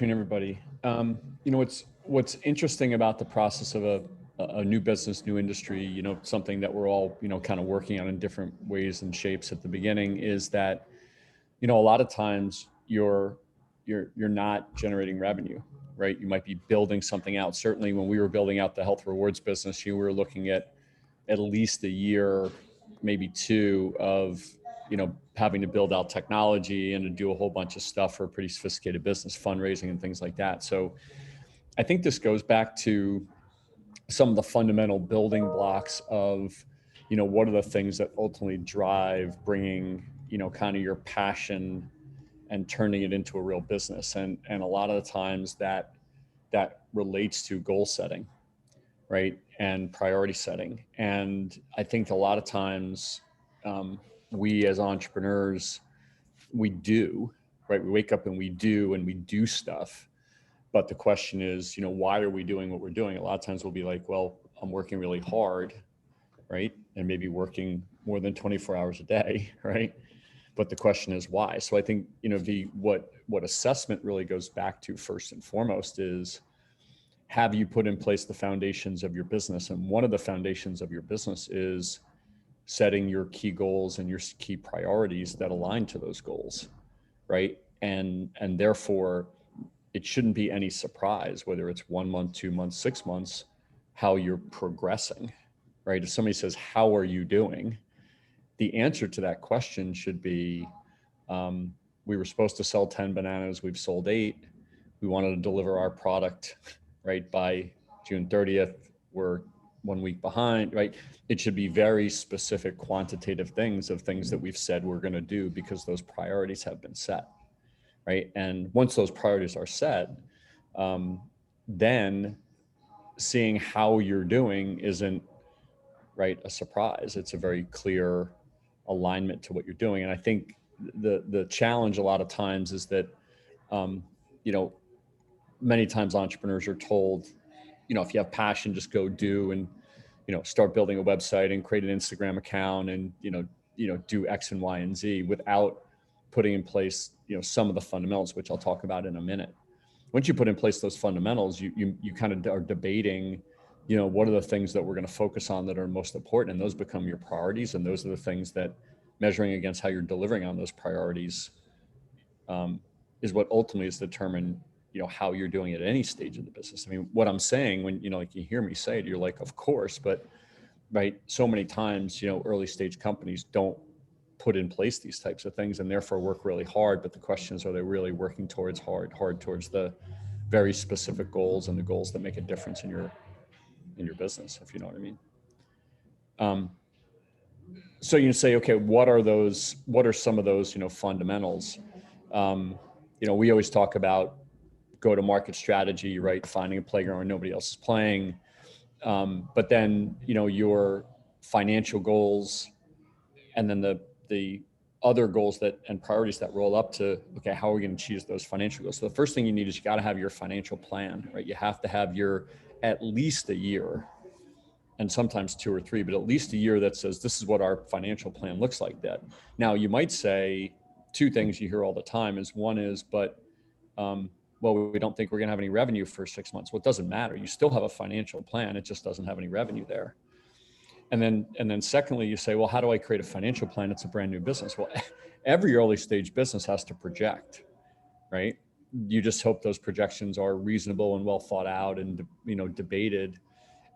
Everybody. What's interesting about the process of a new business, new industry, something that we're all, kind of working on in different ways and shapes at the beginning is that, a lot of times you're not generating revenue, right? You might be building something out. Certainly when we were building out the health rewards business, you were looking at least a year, maybe two of, having to build out technology and to do a whole bunch of stuff for a pretty sophisticated business, fundraising and things like that. So I think this goes back to some of the fundamental building blocks of, what are the things that ultimately drive bringing, kind of your passion and turning it into a real business. And a lot of the times that relates to goal setting, right? And priority setting. And I think a lot of times we as entrepreneurs, we do, right? We wake up and we do stuff. But the question is, why are we doing what we're doing? A lot of times we'll be like, well, I'm working really hard, right? And maybe working more than 24 hours a day, right? But the question is why? So I think, what assessment really goes back to first and foremost is, have you put in place the foundations of your business? And one of the foundations of your business is setting your key goals and your key priorities that align to those goals, right? And therefore, it shouldn't be any surprise whether it's 1 month, 2 months, 6 months, how you're progressing, right? If somebody says, how are you doing? The answer to that question should be, we were supposed to sell 10 bananas, we've sold 8. We wanted to deliver our product, right, by June 30th, we're 1 week behind, right? It should be very specific quantitative things that we've said we're going to do because those priorities have been set, right? And once those priorities are set, then seeing how you're doing isn't, right, a surprise. It's a very clear alignment to what you're doing. And I think the challenge a lot of times is that, many times entrepreneurs are told, if you have passion, just go do and, start building a website and create an Instagram account and, do X and Y and Z without putting in place, some of the fundamentals, which I'll talk about in a minute. Once you put in place those fundamentals, you kind of are debating, what are the things that we're going to focus on that are most important, and those become your priorities. And those are the things that measuring against how you're delivering on those priorities is what ultimately is determined, how you're doing at any stage of the business. I mean, what I'm saying when, like you hear me say it, you're like, of course, but right. So many times, early stage companies don't put in place these types of things and therefore work really hard. But the question is, are they really working towards hard towards the very specific goals and the goals that make a difference in your business, if you know what I mean? So you say, okay, what are some of those, fundamentals? We always talk about go-to-market strategy, right? Finding a playground where nobody else is playing. But then, your financial goals and then the other goals and priorities that roll up to, okay, how are we going to achieve those financial goals? So the first thing you need is you got to have your financial plan, right? You have to have at least a year, and sometimes 2 or 3, but at least a year that says, this is what our financial plan looks like. That now you might say 2 things you hear all the time is, one is, but, well, we don't think we're going to have any revenue for 6 months. Well, it doesn't matter. You still have a financial plan. It just doesn't have any revenue there. And then secondly, you say, well, how do I create a financial plan? It's a brand new business. Well, every early stage business has to project, right? You just hope those projections are reasonable and well thought out and, debated.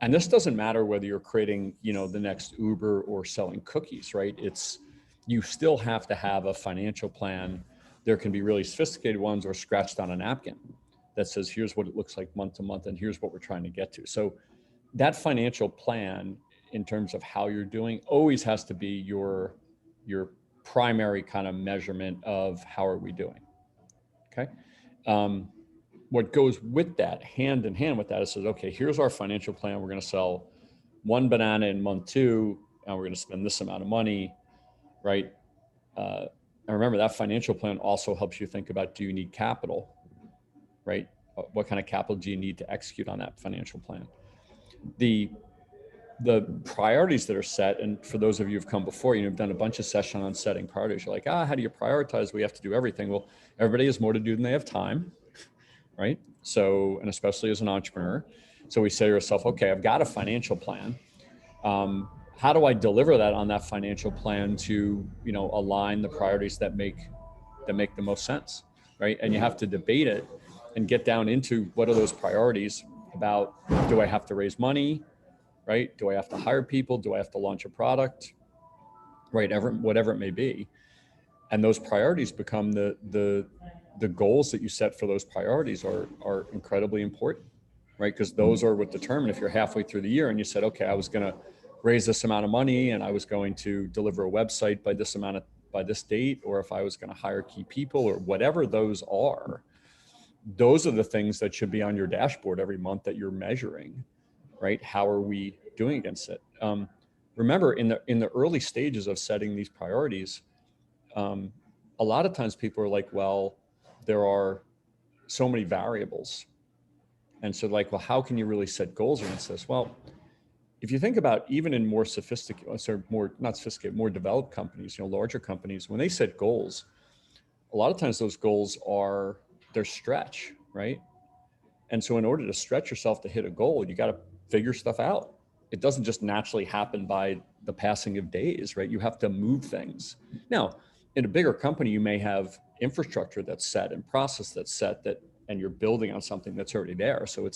And this doesn't matter whether you're creating, the next Uber or selling cookies, right? You still have to have a financial plan. There can be really sophisticated ones or scratched on a napkin that says, here's what it looks like month to month, and here's what we're trying to get to. So that financial plan, in terms of how you're doing, always has to be your primary kind of measurement of how are we doing, okay? What goes with that, hand in hand with that, is says, okay, here's our financial plan. We're going to sell 1 banana in month 2, and we're going to spend this amount of money, right? And remember, that financial plan also helps you think about, do you need capital, right? What kind of capital do you need to execute on that financial plan? The priorities that are set, and for those of you who've come before, you've done a bunch of sessions on setting priorities. You're like, how do you prioritize? We have to do everything. Well, everybody has more to do than they have time, right? So, and especially as an entrepreneur. So we say to ourselves, okay, I've got a financial plan. How do I deliver that on that financial plan to, align the priorities that make the most sense, right? And you have to debate it and get down into what are those priorities about. Do I have to raise money, right? Do I have to hire people? Do I have to launch a product, right? Whatever it may be. And those priorities become the goals that you set for those priorities are incredibly important, right? Because those are what determine if you're halfway through the year and you said, okay, I was going to raise this amount of money and I was going to deliver a website by this date, or if I was going to hire key people or whatever those are the things that should be on your dashboard every month that you're measuring, right? How are we doing against it? Remember, in the early stages of setting these priorities, a lot of times people are like, well, there are so many variables. And so like, well, how can you really set goals against this? Well, if you think about even in more sophisticated, not sophisticated, more developed companies, larger companies, when they set goals, a lot of times those goals they're stretch, right? And so in order to stretch yourself to hit a goal, you got to figure stuff out. It doesn't just naturally happen by the passing of days, right? You have to move things. Now, in a bigger company, you may have infrastructure that's set and process that's set and you're building on something that's already there. So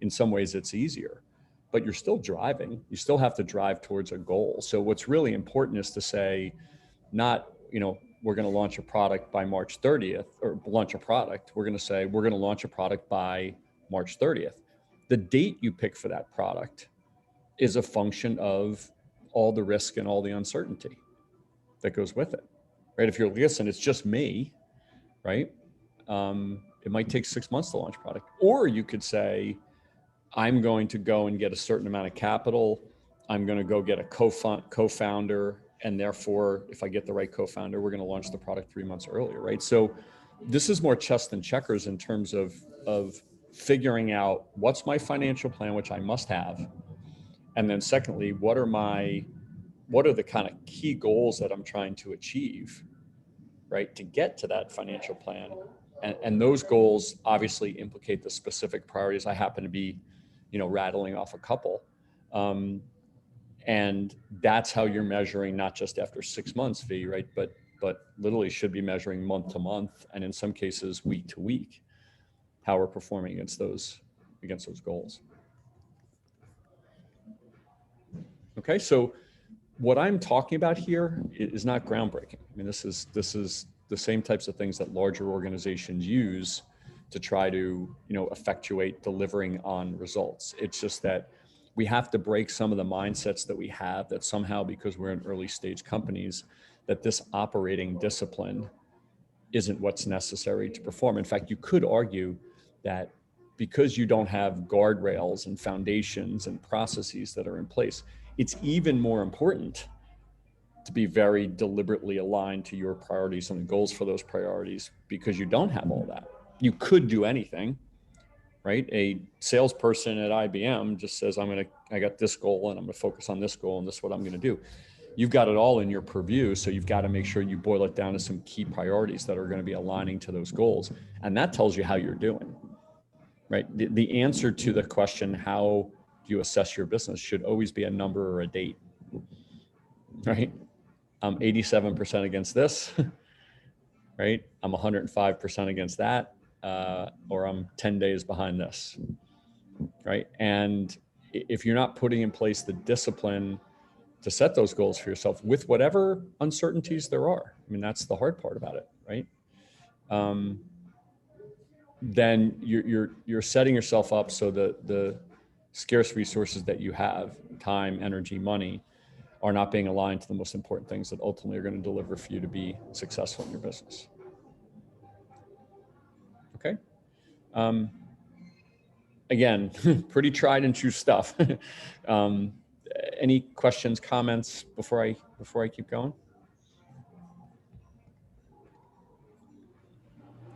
in some ways it's easier, but you're still driving. You still have to drive towards a goal. So what's really important is to say, not, we're going to launch a product by March 30th or launch a product. We're going to say, we're going to launch a product by March 30th. The date you pick for that product is a function of all the risk and all the uncertainty that goes with it, right? If you're, listen, it's just me, right? It might take 6 months to launch a product. Or you could say, I'm going to go and get a certain amount of capital. I'm going to go get a co-founder. And therefore, if I get the right co-founder, we're going to launch the product 3 months earlier, right? So this is more chess than checkers in terms of figuring out what's my financial plan, which I must have. And then secondly, what are the kind of key goals that I'm trying to achieve, right, to get to that financial plan. And those goals obviously implicate the specific priorities. I happen to be, rattling off a couple. And that's how you're measuring, not just after 6 months, V, right? But literally should be measuring month to month, and in some cases week to week, how we're performing against those goals. Okay, so what I'm talking about here is not groundbreaking. I mean, this is the same types of things that larger organizations use to try to, effectuate delivering on results. It's just that we have to break some of the mindsets that we have that somehow, because we're in early stage companies, that this operating discipline isn't what's necessary to perform. In fact, you could argue that because you don't have guardrails and foundations and processes that are in place, it's even more important to be very deliberately aligned to your priorities and the goals for those priorities, because you don't have all that. You could do anything, right? A salesperson at IBM just says, I got this goal and I'm going to focus on this goal and this is what I'm going to do. You've got it all in your purview. So you've got to make sure you boil it down to some key priorities that are going to be aligning to those goals. And that tells you how you're doing, right? The answer to the question, how do you assess your business, should always be a number or a date, right? I'm 87% against this, right? I'm 105% against that, or I'm 10 days behind this, right? And if you're not putting in place the discipline to set those goals for yourself with whatever uncertainties there are, I mean, that's the hard part about it, right? Then you're setting yourself up so that the scarce resources that you have, time, energy, money, are not being aligned to the most important things that ultimately are going to deliver for you to be successful in your business. Okay. Again, pretty tried and true stuff. Any questions, comments before I keep going?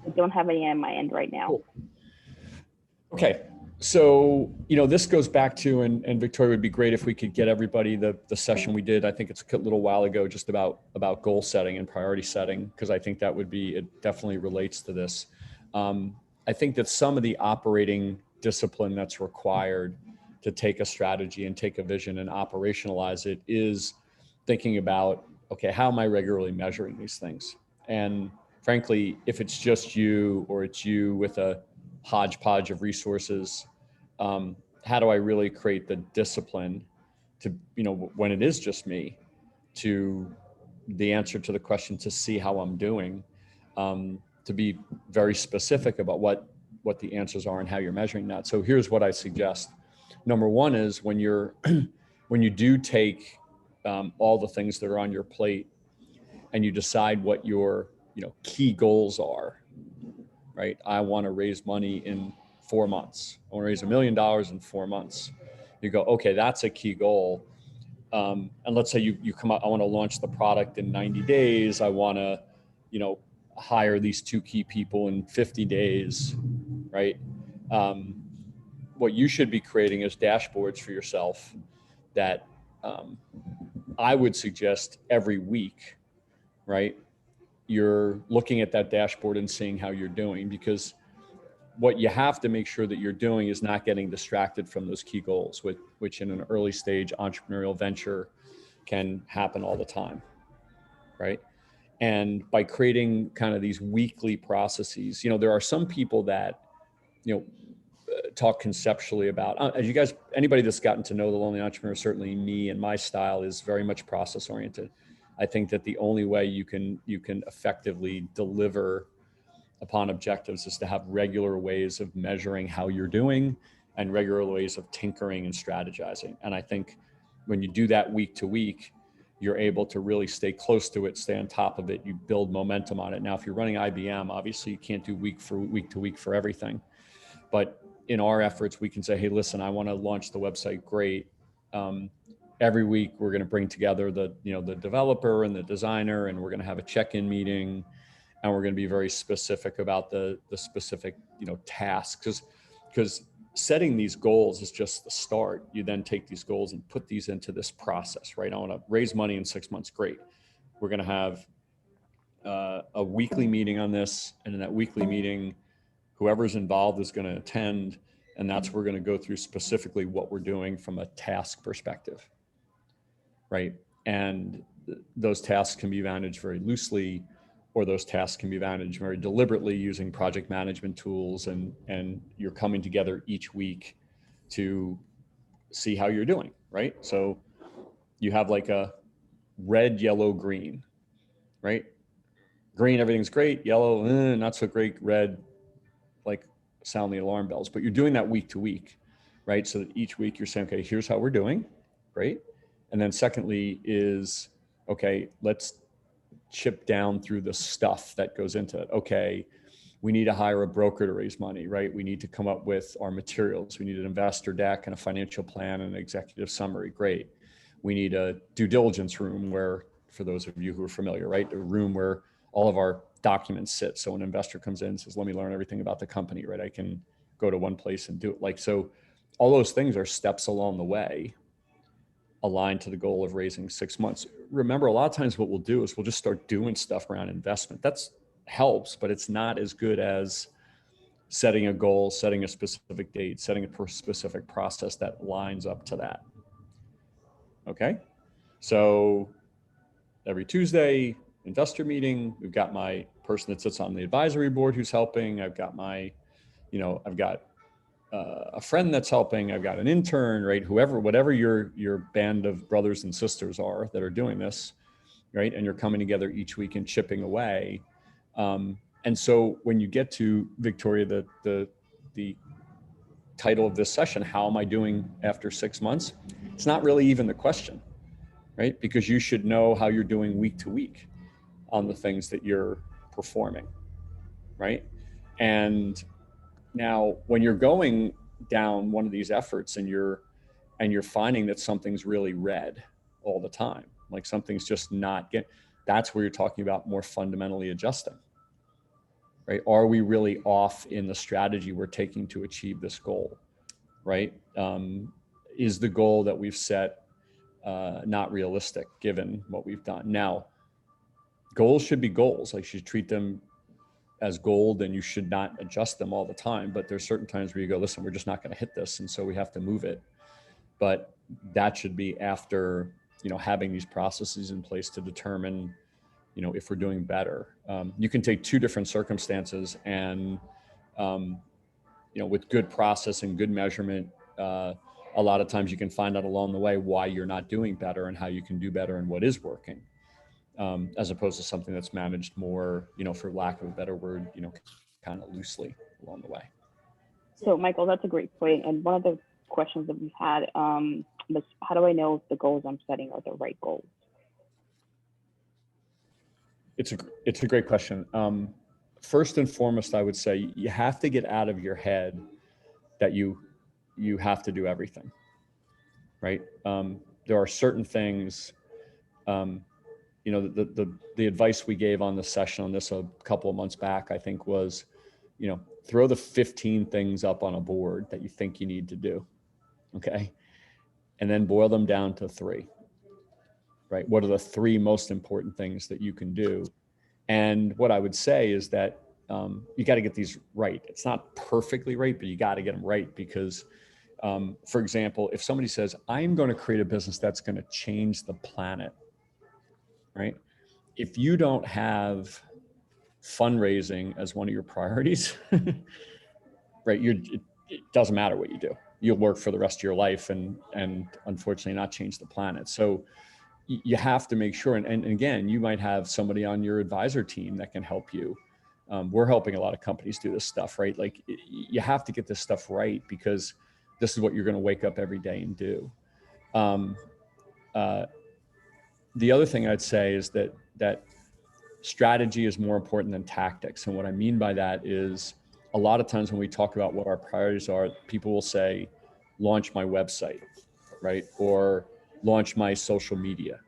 I don't have any on my end right now. Cool. Okay. So, this goes back to, and Victoria, would be great if we could get everybody the session we did, I think it's a little while ago, just about goal setting and priority setting, because I think it definitely relates to this. I think that some of the operating discipline that's required to take a strategy and take a vision and operationalize it is thinking about, okay, how am I regularly measuring these things? And frankly, if it's just you or it's you with a hodgepodge of resources, how do I really create the discipline to, when it is just me, to the answer to the question, to see how I'm doing, to be very specific about what the answers are and how you're measuring that. So here's what I suggest. Number one is when when you do take all the things that are on your plate and you decide what your key goals are, right? I want to raise money in 4 months. I want to raise $1 million in 4 months. You go, okay, that's a key goal. And let's say you come out, I want to launch the product in 90 days. I want to, hire these 2 key people in 50 days, right? What you should be creating is dashboards for yourself that I would suggest every week, right? You're looking at that dashboard and seeing how you're doing, because what you have to make sure that you're doing is not getting distracted from those key goals, which in an early stage entrepreneurial venture can happen all the time, right? And by creating kind of these weekly processes, there are some people that, talk conceptually about, as you guys, anybody that's gotten to know the Lonely Entrepreneur, certainly me and my style is very much process oriented. I think that the only way you can effectively deliver upon objectives is to have regular ways of measuring how you're doing and regular ways of tinkering and strategizing. And I think when you do that week to week, you're able to really stay close to it, stay on top of it, you build momentum on it. Now, if you're running IBM, obviously you can't do week to week for everything. But in our efforts, we can say, hey, listen, I want to launch the website. Great. Every week we're going to bring together the developer and the designer, and we're going to have a check-in meeting, and we're going to be very specific about the specific tasks, because setting these goals is just the start. You then take these goals and put these into this process, right? I want to raise money in 6 months. Great. We're going to have a weekly meeting on this, and in that weekly meeting, whoever's involved is going to attend, and that's where we're going to go through specifically what we're doing from a task perspective, right? And those tasks can be managed very loosely, or those tasks can be managed very deliberately using project management tools, and you're coming together each week to see how you're doing, right? So you have like a red, yellow, green, right? Green, everything's great. Yellow, not so great. Red, like sound the alarm bells. But you're doing that week to week, right? So that each week you're saying, okay, here's how we're doing, great. And then secondly is, okay, let's chip down through the stuff that goes into it. Okay, we need to hire a broker to raise money, right? We need to come up with our materials. We need an investor deck and a financial plan and an executive summary. Great. We need a due diligence room where, for those of you who are familiar, right? A room where all of our documents sit. So when an investor comes in and says, let me learn everything about the company, right? I can go to one place and do it. Like, so all those things are steps along the way aligned to the goal of raising 6 months. Remember, a lot of times what we'll do is we'll just start doing stuff around investment. That's helps, but it's not as good as setting a goal, setting a specific date, setting a specific process that lines up to that. Okay. So every Tuesday, investor meeting, we've got my person that sits on the advisory board who's helping. I've got my, I've got a friend that's helping. I've got an intern, right? Whatever your band of brothers and sisters are that are doing this, right? And you're coming together each week and chipping away. And so when you get to, Victoria, the title of this session, how am I doing after 6 months? It's not really even the question, right? Because you should know how you're doing week to week on the things that you're performing, right? And now when you're going down one of these efforts and you're finding that something's really red all the time, like something's just not that's where you're talking about more fundamentally adjusting, right? Are we really off in the strategy we're taking to achieve this goal, right? Is the goal that we've set not realistic given what we've done? Now, goals should be goals. Like, you should treat them as gold, and you should not adjust them all the time. But there's certain times where you go, listen, we're just not going to hit this, and so we have to move it. But that should be after, having these processes in place to determine, if we're doing better. You can take two different circumstances and, with good process and good measurement, a lot of times you can find out along the way why you're not doing better and how you can do better and what is working, as opposed to something that's managed more, for lack of a better word, kind of loosely along the way. So Michael, that's a great point. And one of the questions that we've had was, how do I know if the goals I'm setting are the right goals? It's a great question. First and foremost, I would say you have to get out of your head that you have to do everything, right? There are certain things, the advice we gave on the session on this a couple of months back, I think was, throw the 15 things up on a board that you think you need to do. Okay. And then boil them down to 3, right? What are the 3 most important things that you can do? And what I would say is that you got to get these right. It's not perfectly right, but you got to get them right because, for example, if somebody says, I'm going to create a business that's going to change the planet, right? If you don't have fundraising as one of your priorities, right, it doesn't matter what you do. You'll work for the rest of your life and unfortunately not change the planet. So you have to make sure, and again, you might have somebody on your advisor team that can help you. We're helping a lot of companies do this stuff, right? Like you have to get this stuff right because this is what you're going to wake up every day and do. The other thing I'd say is that strategy is more important than tactics. And what I mean by that is a lot of times when we talk about what our priorities are, people will say, launch my website, right? Or launch my social media.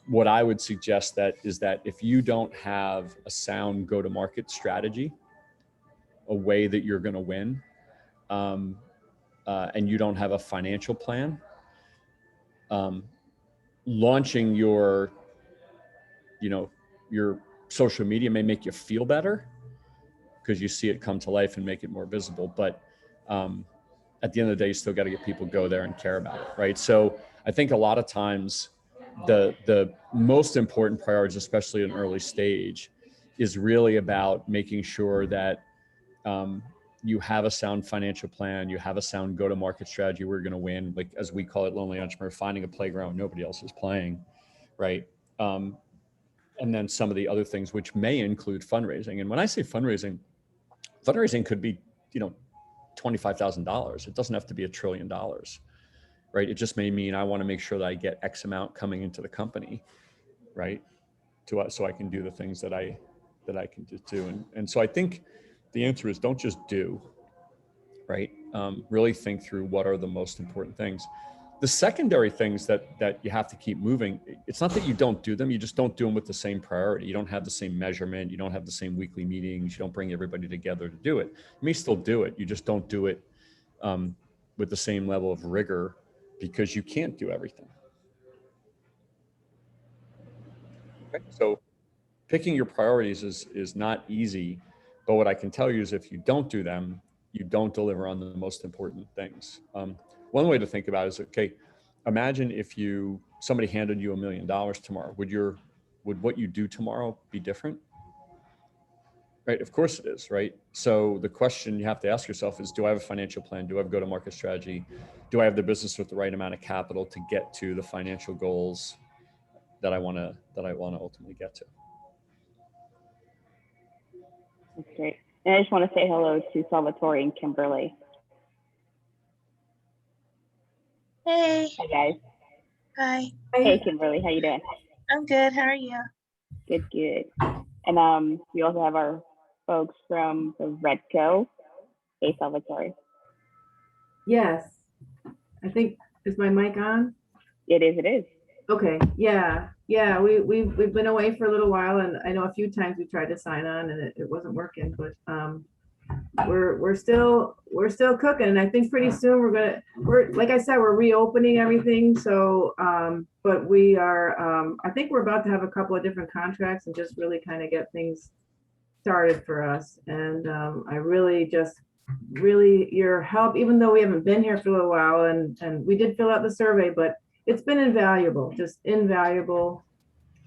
What I would suggest is that if you don't have a sound go-to-market strategy, a way that you're going to win, and you don't have a financial plan, launching your social media may make you feel better because you see it come to life and make it more visible. But at the end of the day, you still got to get people go there and care about it, right? So I think a lot of times the most important priorities, especially in early stage, is really about making sure that you have a sound financial plan, you have a sound go-to-market strategy. We're going to win, like as we call it, lonely entrepreneur, finding a playground where nobody else is playing, right? And then some of the other things, which may include fundraising. And when I say fundraising could be, $25,000. It doesn't have to be $1 trillion, right? It just may mean I want to make sure that I get X amount coming into the company, right? So I can do the things that I can do. And so I think the answer is don't just do, right? Really think through what are the most important things. The secondary things that you have to keep moving, it's not that you don't do them, you just don't do them with the same priority. You don't have the same measurement, you don't have the same weekly meetings, you don't bring everybody together to do it. You may still do it, you just don't do it with the same level of rigor because you can't do everything. Okay? So picking your priorities is not easy, but what I can tell you is if you don't do them, you don't deliver on the most important things. One way to think about it is, okay, imagine if somebody handed you $1 million tomorrow. Would what you do tomorrow be different? Right? Of course it is, right? So the question you have to ask yourself is, do I have a financial plan? Do I have a go-to-market strategy? Do I have the business with the right amount of capital to get to the financial goals that I want to ultimately get to? That's great. And I just want to say hello to Salvatore and Kimberly. Hey. Hi, guys. Hi. Hey, Kimberly. How you doing? I'm good. How are you? Good, good. And we also have our folks from the Redco. Hey, Salvatore. Yes. I think, is my mic on? It is. Okay. Yeah. We've been away for a little while, and I know a few times we tried to sign on and it wasn't working, but we're still cooking, and I think pretty soon we're like I said, we're reopening everything. So but we are I think we're about to have a couple of different contracts and just really kind of get things started for us. And I really your help, even though we haven't been here for a little while, and we did fill out the survey, but it's been invaluable, just invaluable.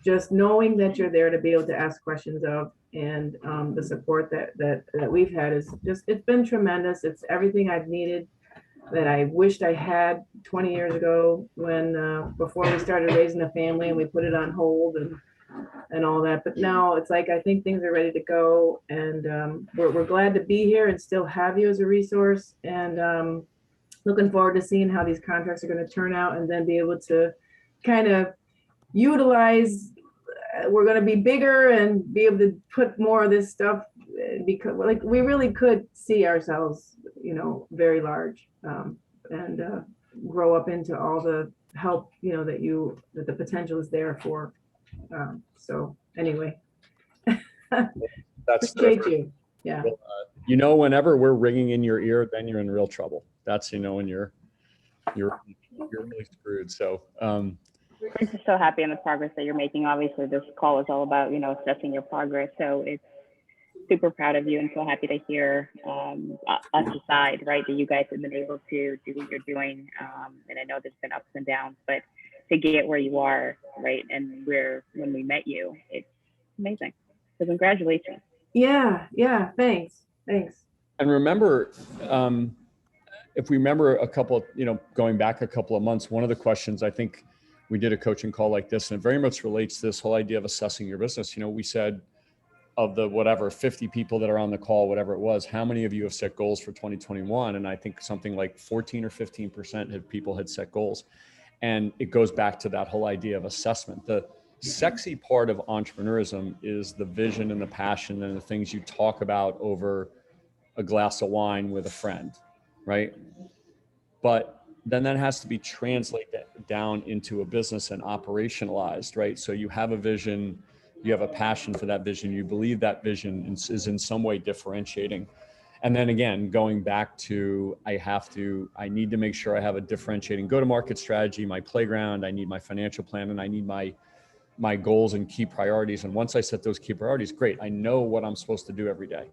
Just knowing that you're there to be able to ask questions of, and the support that we've had is just, it's been tremendous. It's everything I've needed, that I wished I had 20 years ago, when before we started raising a family and we put it on hold and all that. But now it's like, I think things are ready to go, and we're glad to be here and still have you as a resource, and looking forward to seeing how these contracts are going to turn out, and then be able to kind of utilize, we're going to be bigger and be able to put more of this stuff, because like we really could see ourselves, very large, and grow up into all the help, that the potential is there for. So anyway, That's appreciate terrific. you. Yeah. Well, whenever we're ringing in your ear, then you're in real trouble. That's, when you're really screwed. So, I'm just so happy in the progress that you're making. Obviously, this call is all about, assessing your progress. So it's super proud of you, and so happy to hear us aside, right, that you guys have been able to do what you're doing. And I know there's been ups and downs, but to get where you are, right, and when we met you, it's amazing. So congratulations. Yeah. Thanks. and remember, if we remember a couple, going back a couple of months, one of the questions, I think we did a coaching call like this, and it very much relates to this whole idea of assessing your business. We said, of the 50 people that are on the call, whatever it was, how many of you have set goals for 2021? And I think something like 14 or 15% of people had set goals. And it goes back to that whole idea of assessment. The sexy part of entrepreneurism is the vision and the passion and the things you talk about over a glass of wine with a friend, right? But then that has to be translated down into a business and operationalized, right? So you have a vision, you have a passion for that vision, you believe that vision is in some way differentiating. And then again, going back to, I need to make sure I have a differentiating go-to-market strategy, my playground, I need my financial plan, and I need my goals and key priorities. And once I set those key priorities, great, I know what I'm supposed to do every day,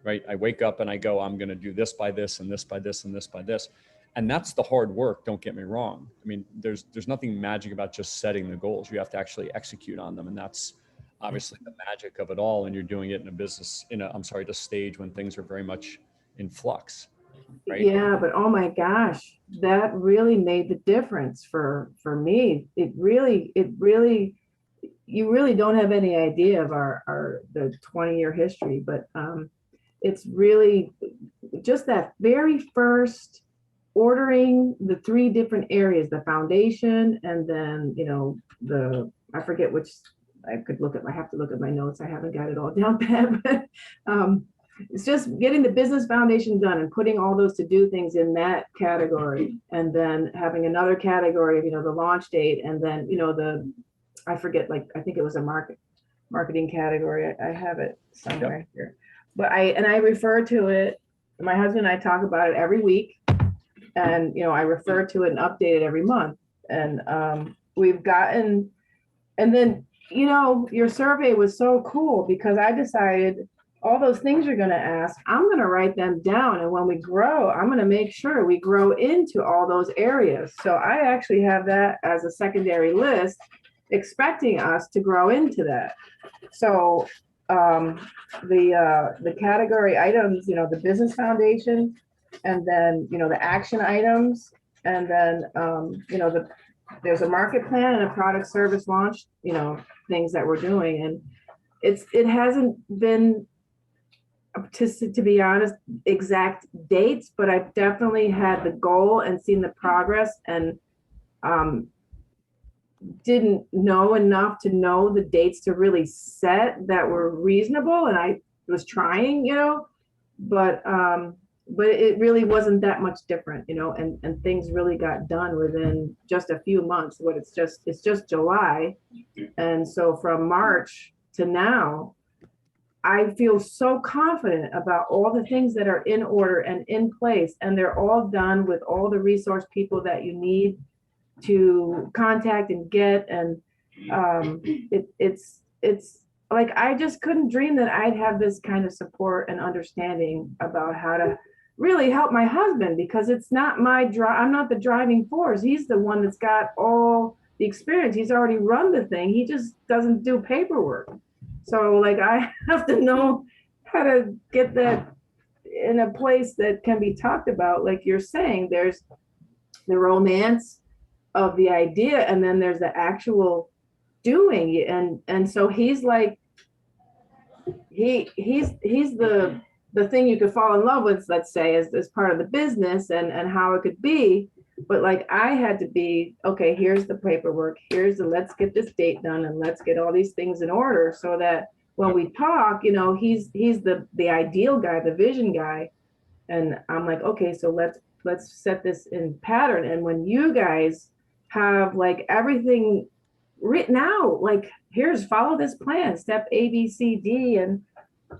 right? I wake up and I go, I'm going to do this by this and this by this and this by this. And that's the hard work, don't get me wrong. I mean, there's nothing magic about just setting the goals. You have to actually execute on them. And that's obviously the magic of it all. And you're doing it in a business, the stage when things are very much in flux, right? Yeah, but oh my gosh, that really made the difference for me. It really, you really don't have any idea of the 20-year history, but it's really just that very first ordering the 3 different areas, the foundation, and then, I forget which, I have to look at my notes. I haven't got it all down pat, but it's just getting the business foundation done and putting all those to-do things in that category, and then having another category of, the launch date, and then, I forget, I think it was a marketing category. I have it somewhere here, but I refer to it. My husband and I talk about it every week, and I refer to it and update it every month. And we've gotten, and then your survey was so cool, because I decided all those things you're going to ask, I'm going to write them down, and when we grow, I'm going to make sure we grow into all those areas. So I actually have that as a secondary list, expecting us to grow into that. So the category items, the business foundation, and then the action items, and then there's a market plan and a product service launch, things that we're doing. And it hasn't been, to be honest, exact dates, but I've definitely had the goal and seen the progress, and didn't know enough to know the dates to really set that were reasonable. And I was trying, but it really wasn't that much different, and things really got done within just a few months. It's just July. And so from March to now, I feel so confident about all the things that are in order and in place, and they're all done with all the resource people that you need to contact and get. And it's like, I just couldn't dream that I'd have this kind of support and understanding about how to really help my husband, because it's not I'm not the driving force. He's the one that's got all the experience. He's already run the thing. He just doesn't do paperwork. So like, I have to know how to get that in a place that can be talked about. Like you're saying, there's the romance of the idea, and then there's the actual doing. And so he's like, he's the thing you could fall in love with, let's say, as part of the business and how it could be. But like, I had to be, okay, here's the paperwork, let's get this date done, and let's get all these things in order, so that when we talk, he's the ideal guy, the vision guy. And I'm like, okay, so let's set this in pattern. And when you guys have like everything written out, like, here's, follow this plan, step A, B, C, D. And,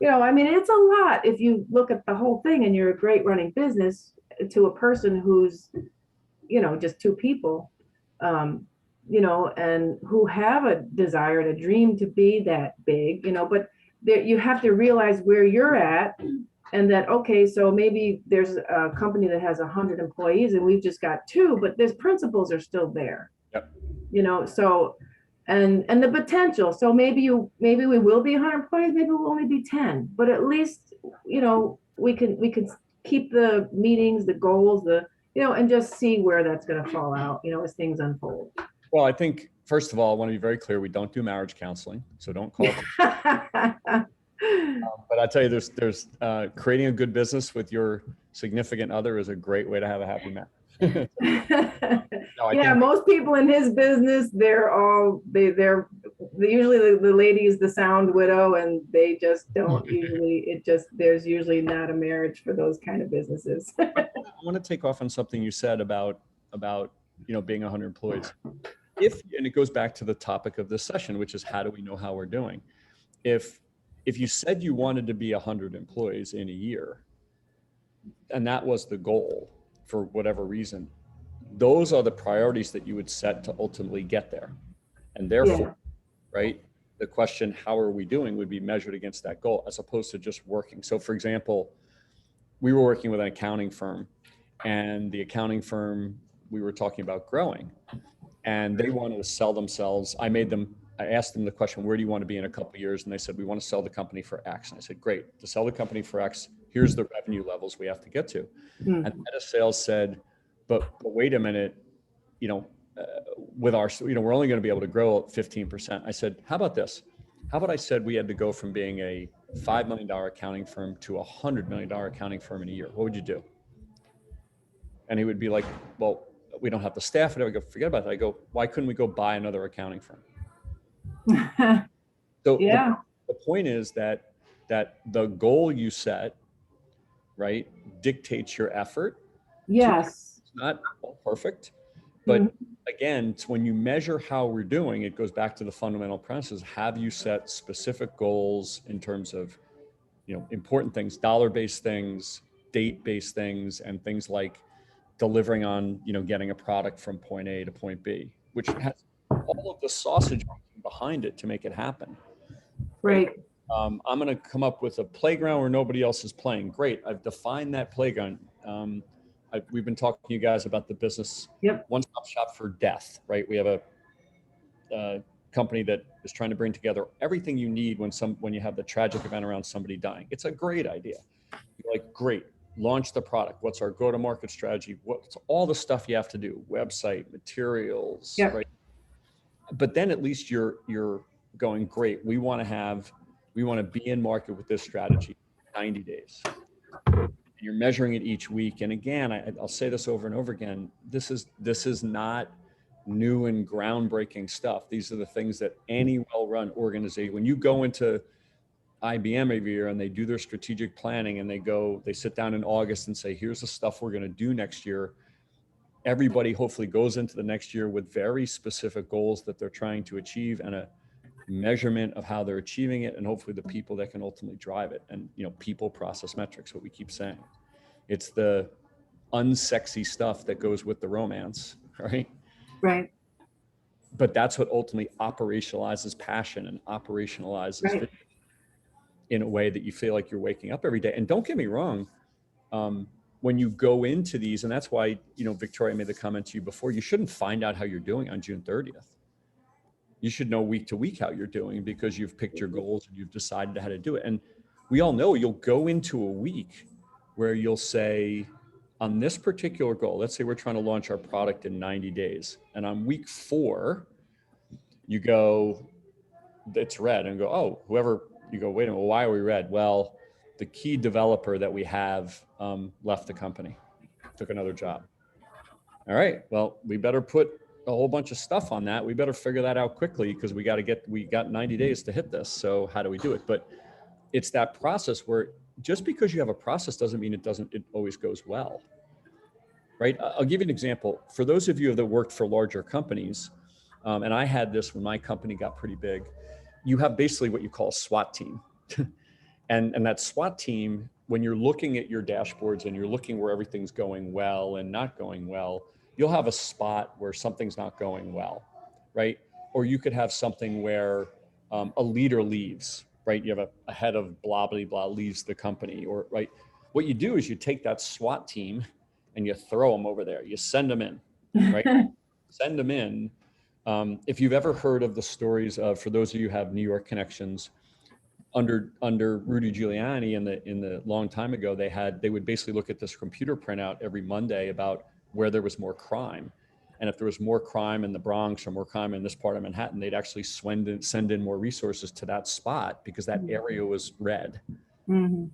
I mean, it's a lot if you look at the whole thing, and you're a great running business to a person who's, just two people, and who have a desire and a dream to be that big, but you have to realize where you're at. And that, okay, so maybe there's a company that has 100 employees and we've just got 2, but there's principles are still there. Yep. So, and the potential. So maybe we will be 100 employees, maybe we'll only be 10, but at least, we can keep the meetings, the goals, and just see where that's going to fall out, as things unfold. Well, I think, first of all, I want to be very clear. We don't do marriage counseling, so don't call. But I tell you, there's creating a good business with your significant other is a great way to have a happy marriage. Yeah, most people in his business, they're usually the lady is the sound widow, and they just don't usually, there's usually not a marriage for those kind of businesses. I want to take off on something you said about being 100 employees. And it goes back to the topic of this session, which is, how do we know how we're doing? If you said you wanted to be 100 employees in a year, and that was the goal for whatever reason, those are the priorities that you would set to ultimately get there. And therefore, right, the question, how are we doing, would be measured against that goal, as opposed to just working. So for example, we were working with an accounting firm, and the accounting firm, we were talking about growing, and they wanted to sell themselves. I asked them the question, where do you want to be in a couple of years? And they said, we want to sell the company for X. And I said, great, to sell the company for X, here's the revenue levels we have to get to. And the head of sales said, but wait a minute, with our, we're only going to be able to grow 15%. I said, how about this? How about I said we had to go from being a $5 million accounting firm to a $100 million accounting firm in a year? What would you do? And he would be like, well, we don't have the staff. And I would go, forget about that. I go, why couldn't we go buy another accounting firm? So yeah, the point is that the goal you set, right, dictates your effort. Yes. It's not all perfect, but again, it's when you measure how we're doing, it goes back to the fundamental premises. Have you set specific goals in terms of, important things, dollar-based things, date-based things, and things like delivering on, getting a product from point A to point B, which has all of the sausage behind it to make it happen. Right. I'm going to come up with a playground where nobody else is playing. Great. I've defined that playground. We've been talking to you guys about the business, one-stop shop for death, right? We have a company that is trying to bring together everything you need when you have the tragic event around somebody dying. It's a great idea. You're like, great, launch the product. What's our go-to-market strategy? What's all the stuff you have to do? Website, materials, right? But then at least you're going, great. We want to be in market with this strategy 90 days. You're measuring it each week. And again, I'll say this over and over again. This is not new and groundbreaking stuff. These are the things that any well-run organization, when you go into IBM every year and they do their strategic planning and they sit down in August and say, here's the stuff we're going to do next year. Everybody hopefully goes into the next year with very specific goals that they're trying to achieve and a measurement of how they're achieving it, and hopefully the people that can ultimately drive it. And people, process, metrics, what we keep saying. It's the unsexy stuff that goes with the romance, right? Right. but that's what ultimately operationalizes passion and operationalizes Right. vision in a way that you feel like you're waking up every day. And don't get me wrong, when you go into these, and that's why, you know, Victoria made the comment to you before, you shouldn't find out how you're doing on June 30th. You should know week to week how you're doing, because you've picked your goals and you've decided how to do it. And we all know you'll go into a week where you'll say, on this particular goal, let's say we're trying to launch our product in 90 days. And on week 4, you go, it's red, and go, oh, whoever, you go, wait a minute, well, why are we red? Well, the key developer that we have left the company, took another job. All right, well, we better put a whole bunch of stuff on that. We better figure that out quickly, because we got 90 days to hit this. So how do we do it? But it's that process where just because you have a process doesn't mean it always goes well, right? I'll give you an example. For those of you that worked for larger companies, and I had this when my company got pretty big, you have basically what you call a SWAT team. And that SWAT team, when you're looking at your dashboards and you're looking where everything's going well and not going well, you'll have a spot where something's not going well, right? Or you could have something where a leader leaves, right? You have a head of blah, blah, blah leaves the company, or, right? What you do is you take that SWAT team and you throw them over there. You send them in, right? Send them in. If you've ever heard of the stories of, for those of you who have New York connections, under Rudy Giuliani in the long time ago, they would basically look at this computer printout every Monday about where there was more crime. And if there was more crime in the Bronx or more crime in this part of Manhattan, they'd actually send in more resources to that spot because that area was red. Mm-hmm.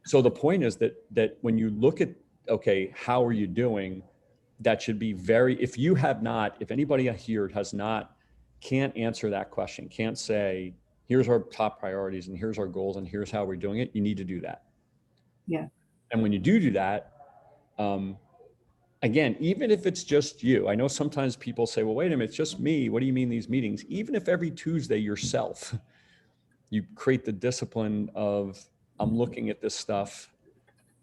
So the point is that when you look at, okay, how are you doing? That should be if anybody here can't answer that question, can't say, here's our top priorities and here's our goals and here's how we're doing it, you need to do that. Yeah. And when you do that, again, even if it's just you, I know sometimes people say, well, wait a minute, it's just me. What do you mean these meetings? Even if every Tuesday yourself, you create the discipline of, I'm looking at this stuff,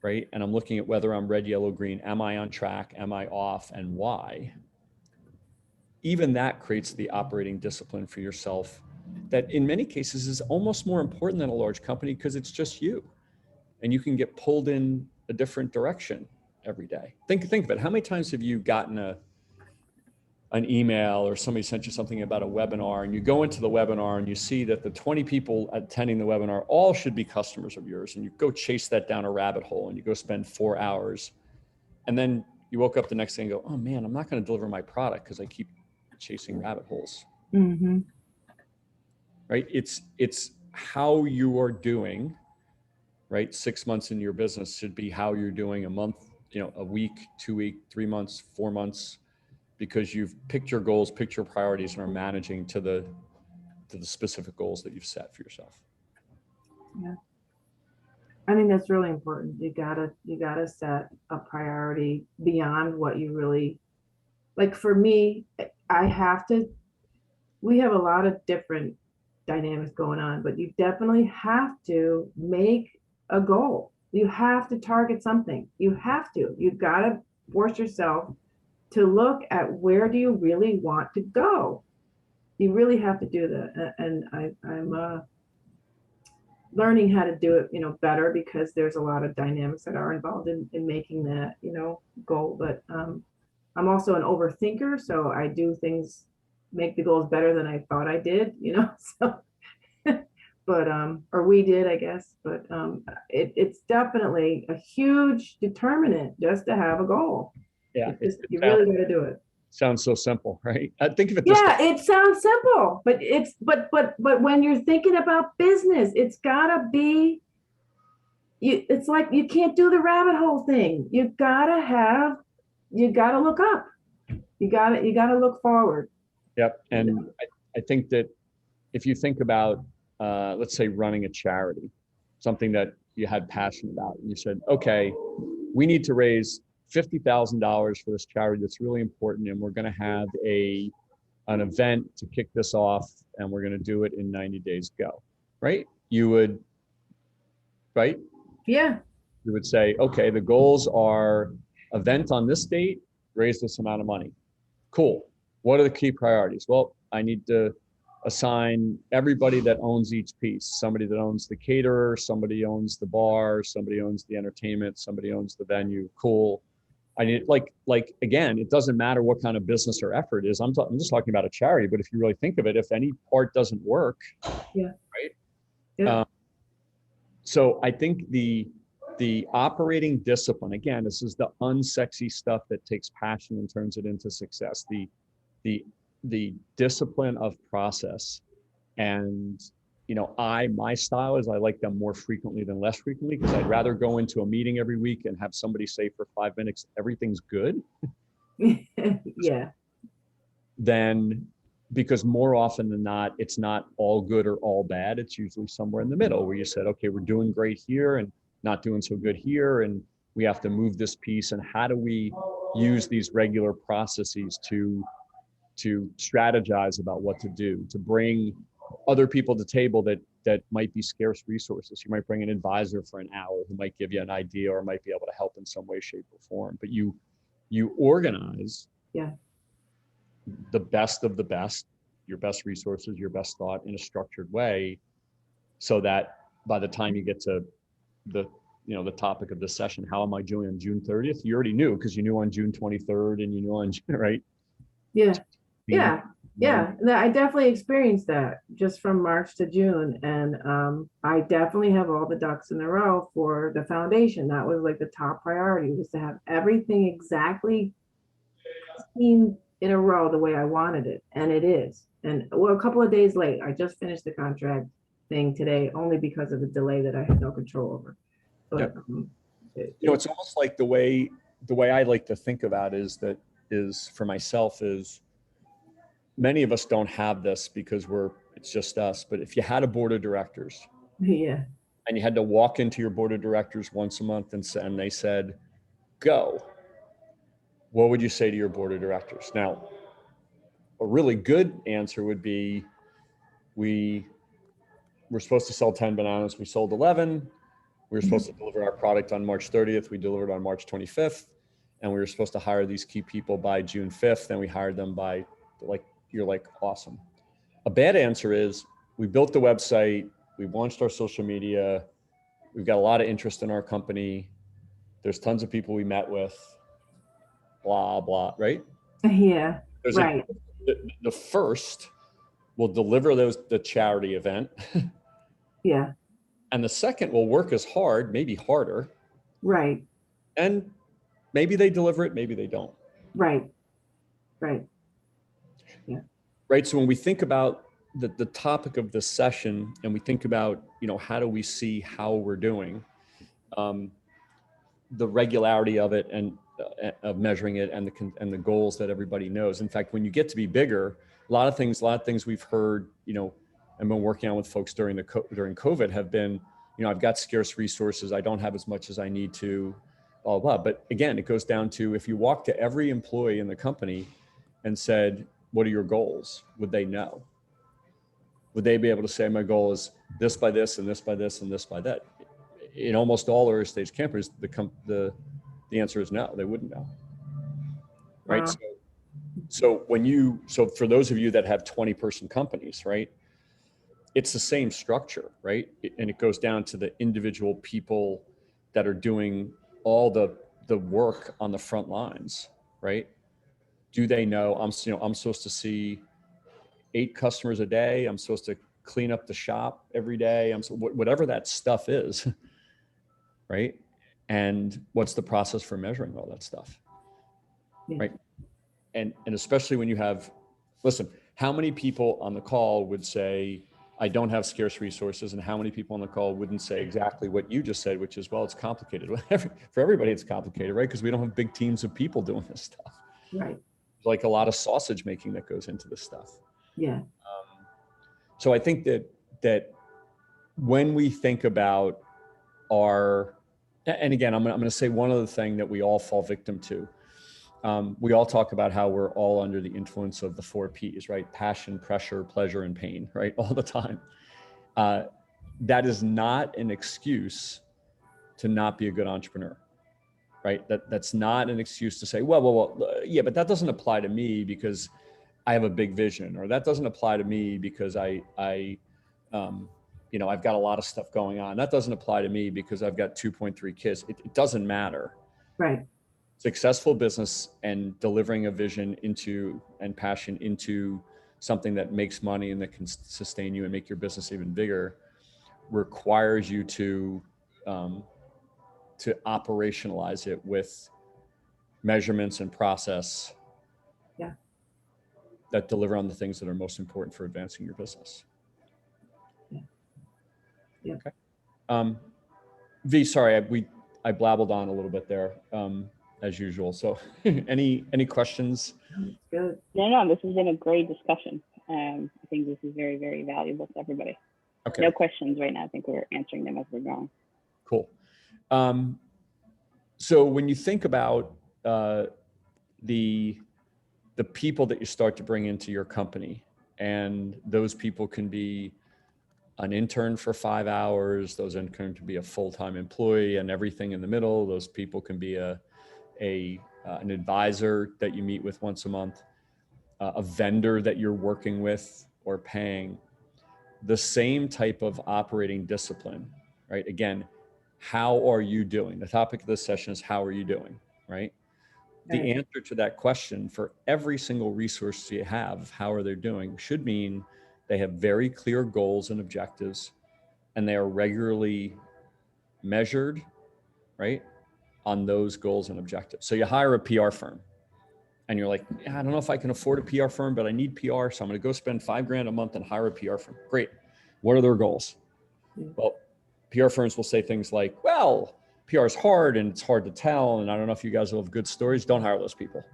right? And I'm looking at whether I'm red, yellow, green. Am I on track? Am I off? And why? Even that creates the operating discipline for yourself that in many cases is almost more important than a large company, because it's just you and you can get pulled in a different direction every day. Think of it. How many times have you gotten an email or somebody sent you something about a webinar, and you go into the webinar and you see that the 20 people attending the webinar all should be customers of yours, and you go chase that down a rabbit hole and you go spend 4 hours, and then you woke up the next day and go, oh man, I'm not going to deliver my product because I keep chasing rabbit holes. Mm-hmm. Right? It's how you are doing, right? 6 months into your business should be how you're doing a month, a week, 2 weeks, 3 months, 4 months, because you've picked your goals, picked your priorities, and are managing to the specific goals that you've set for yourself. Yeah. I think that's really important. You gotta set a priority beyond what you really, like for me, we have a lot of different dynamics going on, but you definitely have to make a goal. You have to target something. You've got to force yourself to look at where do you really want to go. You really have to do that. And I'm learning how to do it, better, because there's a lot of dynamics that are involved in making that, goal. But I'm also an overthinker. So I do things, make the goals better than I thought I did, so, but, or we did, I guess, but it's definitely a huge determinant just to have a goal. Yeah. You really got to do it. Sounds so simple, right? Think of it this way. Yeah, it sounds simple, but but when you're thinking about business, it's gotta be, it's like you can't do the rabbit hole thing. You gotta look up. You gotta look forward. Yep. And I think that if you think about, let's say running a charity, something that you had passion about, and you said, okay, we need to raise $50,000 for this charity that's really important, and we're going to have an event to kick this off, and we're going to do it in 90 days. Go, right? You would, right? Yeah. You would say, okay, the goals are event on this date, raise this amount of money. Cool. What are the key priorities? Well, I need to assign everybody that owns each piece. Somebody that owns the caterer, somebody owns the bar, somebody owns the entertainment, somebody owns the venue. Cool. I need like again, it doesn't matter what kind of business or effort it is. I'm just talking about a charity, but if you really think of it, if any part doesn't work, Yeah. right? Yeah. So I think the operating discipline, again, this is the unsexy stuff that takes passion and turns it into success. The discipline of process. And my style is I like them more frequently than less frequently, because I'd rather go into a meeting every week and have somebody say for 5 minutes everything's good, Yeah. than, because more often than not, it's not all good or all bad. It's usually somewhere in the middle where you said, okay, we're doing great here and not doing so good here, and we have to move this piece. And how do we use these regular processes to strategize about what to do, to bring other people to the table that might be scarce resources. You might bring an advisor for an hour who might give you an idea or might be able to help in some way, shape, or form. But you organize the best of the best, your best resources, your best thought in a structured way, so that by the time you get to the topic of this session, how am I doing on June 30th? You already knew, because you knew on June 23rd and you knew on June, right? Yeah. Yeah. I definitely experienced that just from March to June. And I definitely have all the ducks in a row for the foundation. That was like the top priority, was to have everything exactly in a row the way I wanted it. And it is. And well, a couple of days late, I just finished the contract thing today, only because of the delay that I had no control over. But it's almost like the way I like to think about is for myself is, many of us don't have this because it's just us. But if you had a board of directors, yeah, and you had to walk into your board of directors once a month and they said, go, what would you say to your board of directors? Now, a really good answer would be, we're supposed to sell 10 bananas. We sold 11. We were supposed to deliver our product on March 30th. We delivered on March 25th. And we were supposed to hire these key people by June 5th. And we hired them by, you're like, awesome. A bad answer is, we built the website. We launched our social media. We've got a lot of interest in our company. There's tons of people we met with, blah, blah, right? Yeah, There's right. The first will deliver the charity event. Yeah. And the second will work as hard, maybe harder. Right. And maybe they deliver it, maybe they don't. Right. Right. Yeah. Right. So when we think about the topic of this session, and we think about, how do we see how we're doing, the regularity of it, and of measuring it, and the goals that everybody knows. In fact, when you get to be bigger, a lot of things we've heard, and been working on with folks during COVID have been, I've got scarce resources. I don't have as much as I need to, blah, blah. But again, it goes down to, if you walk to every employee in the company and said, what are your goals? Would they know? Would they be able to say, my goal is this by this, and this by this, and this by that? In almost all early stage campers, the answer is no, they wouldn't know. Right. Wow. So for those of you that have 20-person companies, right, it's the same structure, right? And it goes down to the individual people that are doing all the work on the front lines, right? Do they know I'm supposed to see 8 customers a day? I'm supposed to clean up the shop every day. Whatever that stuff is, right? And what's the process for measuring all that stuff, right? And especially when you have, listen, how many people on the call would say, I don't have scarce resources, and how many people on the call wouldn't say exactly what you just said, which is, well, it's complicated. For everybody, it's complicated, right? Because we don't have big teams of people doing this stuff. Right. There's like a lot of sausage making that goes into this stuff. Yeah. So I think that when we think about and again, I'm going to say one other thing that we all fall victim to. We all talk about how we're all under the influence of the 4 Ps, right? Passion, pressure, pleasure, and pain, right? All the time. That is not an excuse to not be a good entrepreneur, right? That's not an excuse to say, well, yeah, but that doesn't apply to me because I have a big vision, or that doesn't apply to me because you know, I've got a lot of stuff going on. That doesn't apply to me because I've got 2.3 kids. It doesn't matter. Right. Successful business and delivering a vision into and passion into something that makes money and that can sustain you and make your business even bigger requires you to operationalize it with measurements and process. Yeah. That deliver on the things that are most important for advancing your business. Yeah. Okay. V, sorry, I blabbled on a little bit there, as usual. So, any questions? Good. No, this has been a great discussion. I think this is very, very valuable to everybody. Okay. No questions right now. I think we're answering them as we're going. Cool. So when you think about the people that you start to bring into your company, and those people can be an intern for 5 hours, those interns can be a full-time employee, and everything in the middle. Those people can be an advisor that you meet with once a month, a vendor that you're working with or paying. The same type of operating discipline, right? Again, how are you doing? The topic of this session is how are you doing, right? The answer to that question for every single resource you have, how are they doing, should mean they have very clear goals and objectives, and they are regularly measured, right, on those goals and objectives. So you hire a PR firm and you're like, yeah, I don't know if I can afford a PR firm, but I need PR. So I'm going to go spend $5,000 a month and hire a PR firm. Great. What are their goals? Well, PR firms will say things like, well, PR is hard and it's hard to tell. And I don't know if you guys will have good stories. Don't hire those people,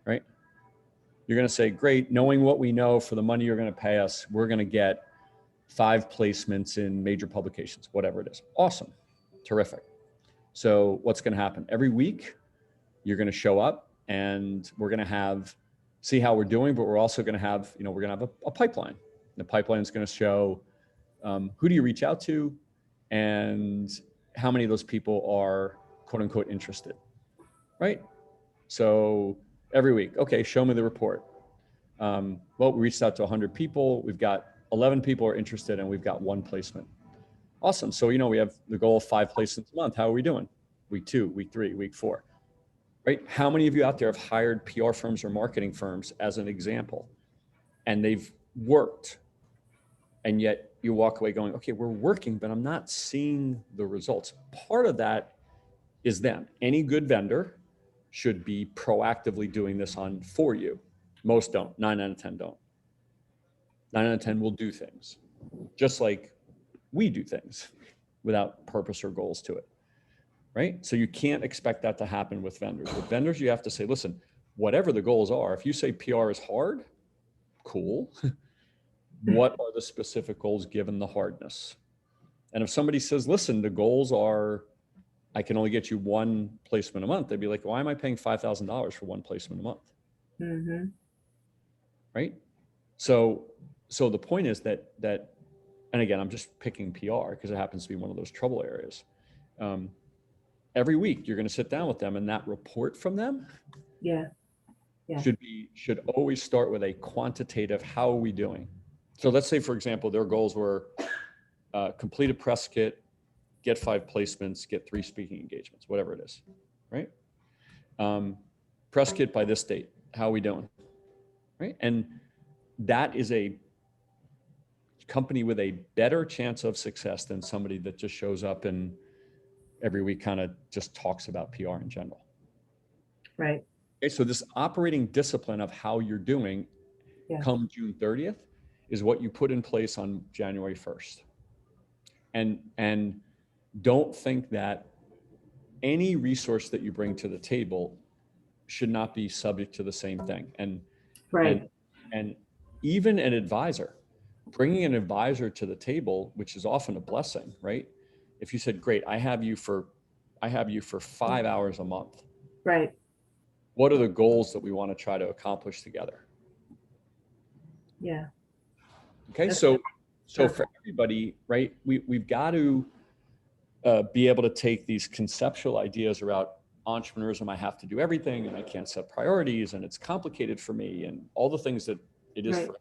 right? You're going to say, great, knowing what we know for the money you're going to pay us, we're going to get 5 placements in major publications, whatever it is. Awesome. Terrific. So what's going to happen? Every week, you're going to show up and we're going to see how we're doing, but we're also going to have, we're going to have a pipeline. The pipeline is going to show who do you reach out to and how many of those people are quote unquote interested, right? So every week, okay, show me the report. Well, we reached out to 100 people. We've got 11 people are interested and we've got 1 placement. Awesome. So, we have the goal of 5 placements a month. How are we doing? Week 2, week 3, week 4, right? How many of you out there have hired PR firms or marketing firms as an example, and they've worked, and yet you walk away going, okay, we're working, but I'm not seeing the results. Part of that is them. Any good vendor should be proactively doing this for you. Most don't. 9 out of 10 don't. 9 out of 10 will do things, just like we do things without purpose or goals to it, right? So you can't expect that to happen with vendors. With vendors, you have to say, listen, whatever the goals are, if you say PR is hard, cool. What are the specific goals given the hardness? And if somebody says, listen, the goals are, I can only get you 1 placement a month, they'd be like, why am I paying $5,000 for 1 placement a month? Mm-hmm. Right? So the point is that, and again, I'm just picking PR because it happens to be one of those trouble areas. Every week you're going to sit down with them, and that report from them should always start with a quantitative, how are we doing? So let's say, for example, their goals were complete a press kit, get 5 placements, get 3 speaking engagements, whatever it is, right? Press kit by this date, how are we doing, right? And that is a company with a better chance of success than somebody that just shows up and every week kind of just talks about PR in general. Right. Okay, so this operating discipline of how you're doing come June 30th is what you put in place on January 1st. And don't think that any resource that you bring to the table should not be subject to the same thing. And even an advisor, bringing an advisor to the table, which is often a blessing, right? If you said, great, I have you for 5 hours a month. Right. What are the goals that we want to try to accomplish together? Yeah. Okay. So for everybody, right, we've got to be able to take these conceptual ideas around entrepreneurism. I have to do everything and I can't set priorities and it's complicated for me and all the things that It is Right. for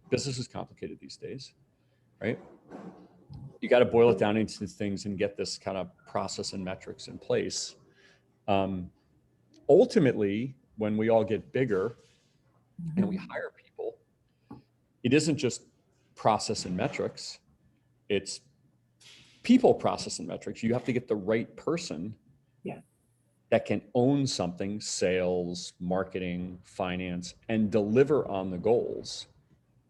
business is complicated these days, right? You got to boil it down into things and get this kind of process and metrics in place. Ultimately, when we all get bigger and we hire people, it isn't just process and metrics, it's people, process, and metrics. You have to get the right person that can own something, sales, marketing, finance, and deliver on the goals,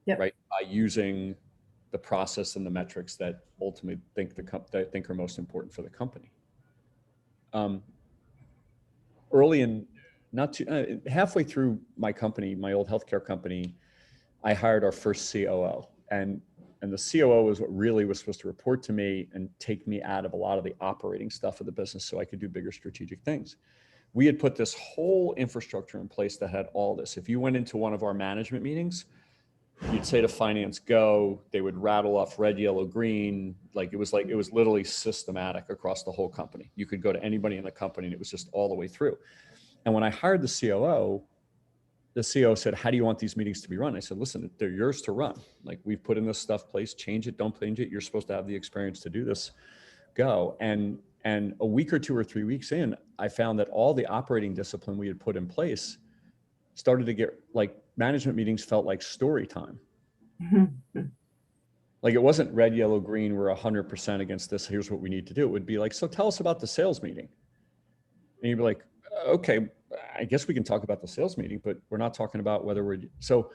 right? By using the process and the metrics that ultimately that I think are most important for the company. Early in, not too, halfway through my company, my old healthcare company, I hired our first COO, and the COO was what really was supposed to report to me and take me out of a lot of the operating stuff of the business so I could do bigger strategic things. We had put this whole infrastructure in place that had all this. If you went into one of our management meetings, you'd say to finance, go, they would rattle off red, yellow, green. It was literally systematic across the whole company. You could go to anybody in the company and it was just all the way through. And when I hired the COO said, how do you want these meetings to be run? I said, listen, they're yours to run. We've put in this stuff place, change it, don't change it. You're supposed to have the experience to do this, go. And a week or 2 or 3 weeks in, I found that all the operating discipline we had put in place started to get management meetings felt like story time. It wasn't red, yellow, green, we're 100% against this, here's what we need to do. It would be so tell us about the sales meeting. And you'd be like, okay, I guess we can talk about the sales meeting, but we're not talking about whether we're, so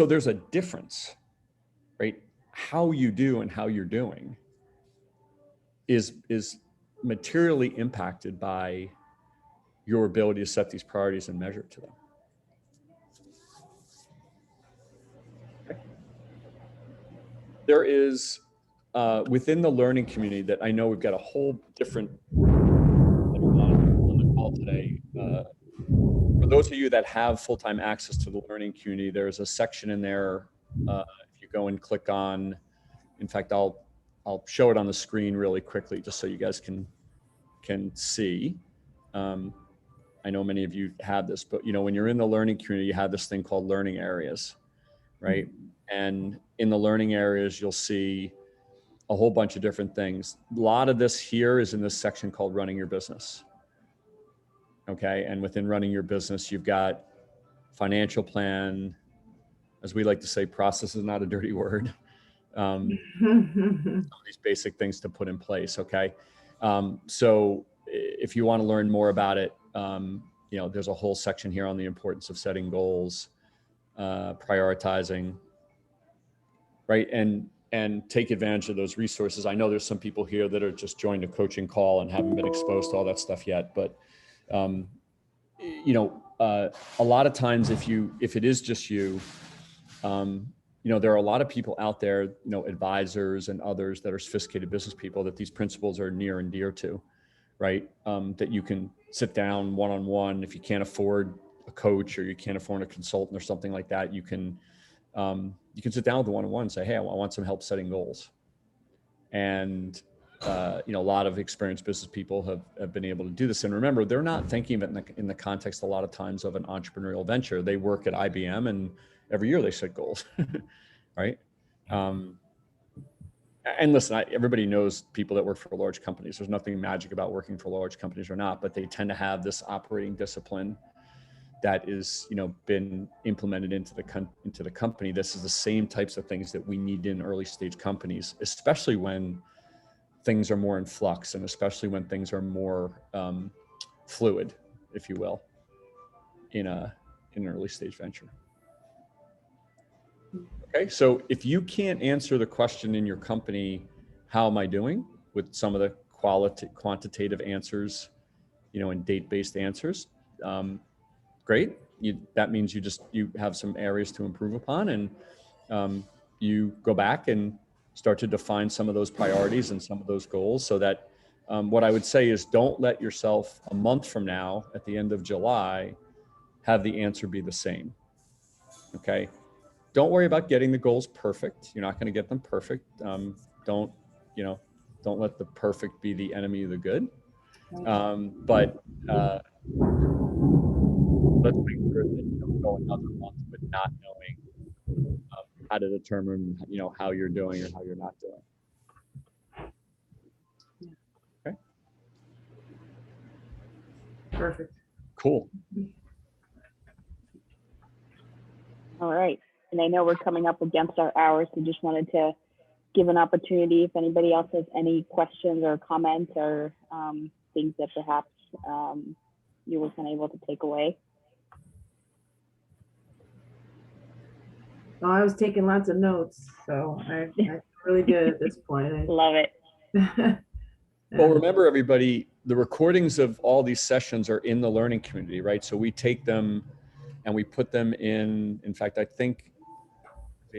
there's a difference, right? How you do and how you're doing is materially impacted by your ability to set these priorities and measure to them. There is, within the learning community that I know we've got a whole different on the call today. For those of you that have full-time access to the learning community, there's a section in there. If you go and click on, in fact, I'll show it on the screen really quickly just so you guys can see. I know many of you have this, but when you're in the learning community, you have this thing called learning areas, right? And in the learning areas, you'll see a whole bunch of different things. A lot of this here is in this section called running your business. Okay. And within running your business, you've got financial plan. As we like to say, process is not a dirty word. Some of these basic things to put in place. Okay. So if you want to learn more about it, there's a whole section here on the importance of setting goals, prioritizing, right? And take advantage of those resources. I know there's some people here that are just joined a coaching call and haven't been exposed to all that stuff yet, but a lot of times if it is just you, there are a lot of people out there, advisors and others that are sophisticated business people that these principles are near and dear to, right? That you can sit down one-on-one. If you can't afford a coach or you can't afford a consultant or something like that, you can sit down with the one-on-one and say, hey, I want some help setting goals. And a lot of experienced business people have been able to do this. And remember, they're not thinking of it in the context a lot of times of an entrepreneurial venture. They work at IBM and every year they set goals, right? And listen, everybody knows people that work for large companies. There's nothing magic about working for large companies or not, but they tend to have this operating discipline that is, been implemented into the company. This is the same types of things that we need in early stage companies, especially when things are more in flux and especially when things are more fluid, if you will, in an early stage venture. Okay, so if you can't answer the question in your company, how am I doing, with some of the quantitative answers, and date-based answers, great. That means you have some areas to improve upon, and you go back and start to define some of those priorities and some of those goals, so that what I would say is don't let yourself a month from now at the end of July have the answer be the same. Okay. Don't worry about getting the goals perfect. You're not going to get them perfect. Don't let the perfect be the enemy of the good. But let's make sure that you don't go another month with not knowing how to determine, how you're doing or how you're not doing. Okay. Perfect. Cool. All right. And I know we're coming up against our hours, so just wanted to give an opportunity if anybody else has any questions or comments or things that perhaps you were unable to take away. Oh, I was taking lots of notes, so I really good at this point. Love it. Well, remember everybody, the recordings of all these sessions are in the learning community, right? So we take them and we put them in fact, I think,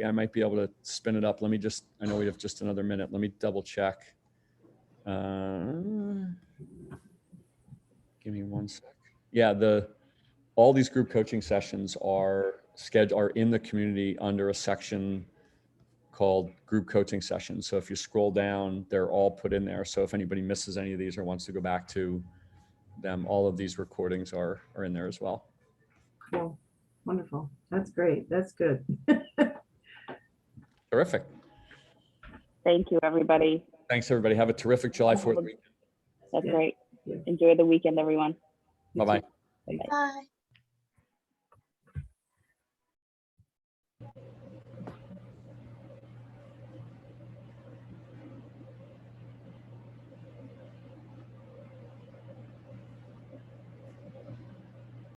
I might be able to spin it up. Let me I know we have just another minute. Let me double check. Give me one sec. Yeah, all these group coaching sessions are in the community under a section called group coaching sessions. So if you scroll down, they're all put in there. So if anybody misses any of these or wants to go back to them, all of these recordings are in there as well. Cool. Wonderful. That's great. That's good. Terrific. Thank you, everybody. Thanks, everybody. Have a terrific July 4th weekend. That's Yeah. great. Yeah. Enjoy the weekend, everyone. Bye-bye. Bye.